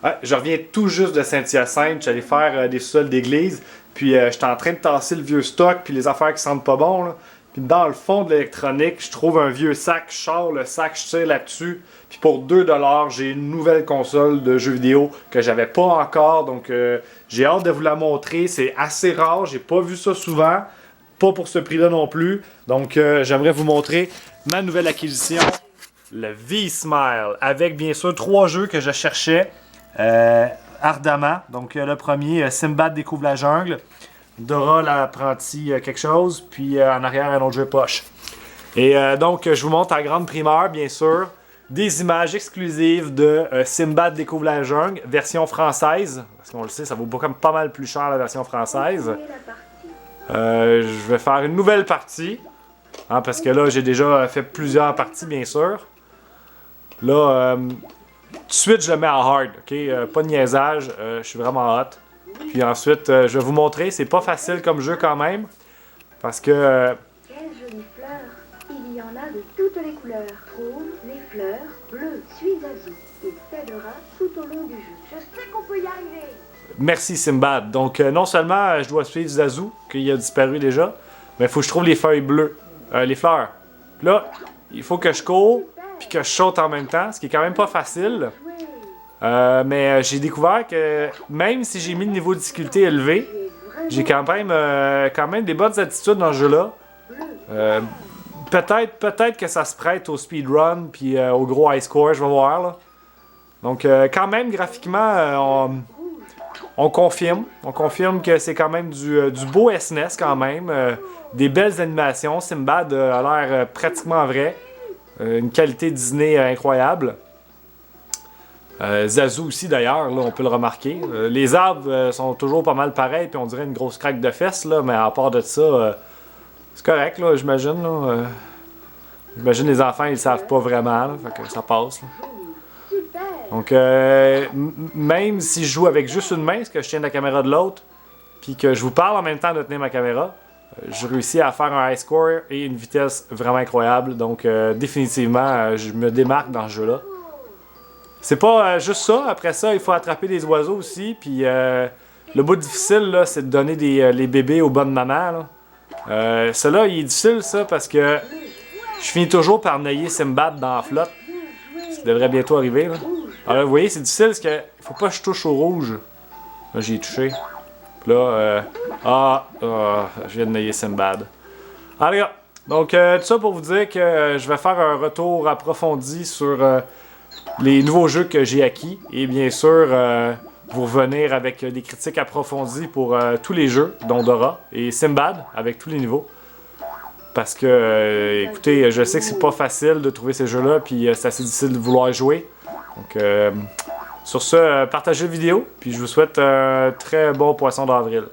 Ouais, je reviens tout juste de Saint-Hyacinthe. Je suis allé faire des sols d'église. Puis j'étais en train de tasser le vieux stock. Puis les affaires qui sentent pas bon. Là. Puis dans le fond de l'électronique, je trouve un vieux sac. Je sors le sac, je tire là-dessus. Puis pour 2$, j'ai une nouvelle console de jeux vidéo que j'avais pas encore. Donc j'ai hâte de vous la montrer. C'est assez rare. J'ai pas vu ça souvent. Pas pour ce prix-là non plus. Donc j'aimerais vous montrer ma nouvelle acquisition. Le V-Smile. Avec bien sûr 3 jeux que je cherchais. Ardemment. Donc le premier, Simbad découvre la jungle. Dora l'apprenti quelque chose. Puis en arrière, un autre jeu poche. Et donc, je vous montre en grande primeur, bien sûr, des images exclusives de Simbad découvre la jungle, version française. Parce qu'on le sait, ça vaut quand même pas mal plus cher la version française. Je vais faire une nouvelle partie. Hein, parce que là, j'ai déjà fait plusieurs parties, bien sûr. Là, tout de suite, je le mets en hard, ok? Pas de niaisage, je suis vraiment hot. Puis ensuite, je vais vous montrer, c'est pas facile comme jeu quand même. Parce que... Quelles jolies fleurs! Il y en a de toutes les couleurs. Trouve les fleurs bleues, suis Azou. Il t'aidera tout au long du jeu. Je sais qu'on peut y arriver! Merci Simbad. Donc, non seulement je dois suivre Zazu, qui a disparu déjà, mais il faut que je trouve les feuilles bleues, les fleurs. Puis là, il faut que je cours, puis que je saute en même temps, ce qui est quand même pas facile. Mais j'ai découvert que même si j'ai mis le niveau de difficulté élevé, j'ai quand même des bonnes attitudes dans ce jeu-là. Peut-être que ça se prête au speedrun puis au gros high score, je vais voir. Là. Donc quand même, graphiquement, on confirme. On confirme que c'est quand même du beau SNES quand même. Des belles animations. Simbad a l'air pratiquement vrai. Une qualité Disney incroyable. Zazu aussi d'ailleurs, là, on peut le remarquer. Les arbres sont toujours pas mal pareils, puis on dirait une grosse craque de fesses, là, mais à part de ça, c'est correct, là, j'imagine. J'imagine les enfants, ils savent pas vraiment, là, fait que ça passe. Là. Donc, même si je joue avec juste une main, parce que je tiens la caméra de l'autre, puis que je vous parle en même temps de tenir ma caméra, je réussis à faire un high score et une vitesse vraiment incroyable. Donc, définitivement, je me démarque dans ce jeu-là. C'est pas juste ça. Après ça, il faut attraper des oiseaux aussi. Puis le bout difficile, là, c'est de donner les bébés aux bonnes mamans. Celui-là, il est difficile, ça, parce que je finis toujours par nailler Simbad dans la flotte. Ça devrait bientôt arriver. Là. Alors, vous voyez, c'est difficile parce qu'il faut pas que je touche au rouge. Là, j'ai touché. Puis là, je viens de nailler Simbad. Allez, gars. Donc, tout ça pour vous dire que je vais faire un retour approfondi sur les nouveaux jeux que j'ai acquis. Et bien sûr, vous revenir avec des critiques approfondies pour tous les jeux, dont Dora et Simbad, avec tous les niveaux. Parce que, écoutez, je sais que c'est pas facile de trouver ces jeux-là, puis c'est assez difficile de vouloir jouer. Donc, sur ce, partagez la vidéo, puis je vous souhaite un très bon poisson d'avril.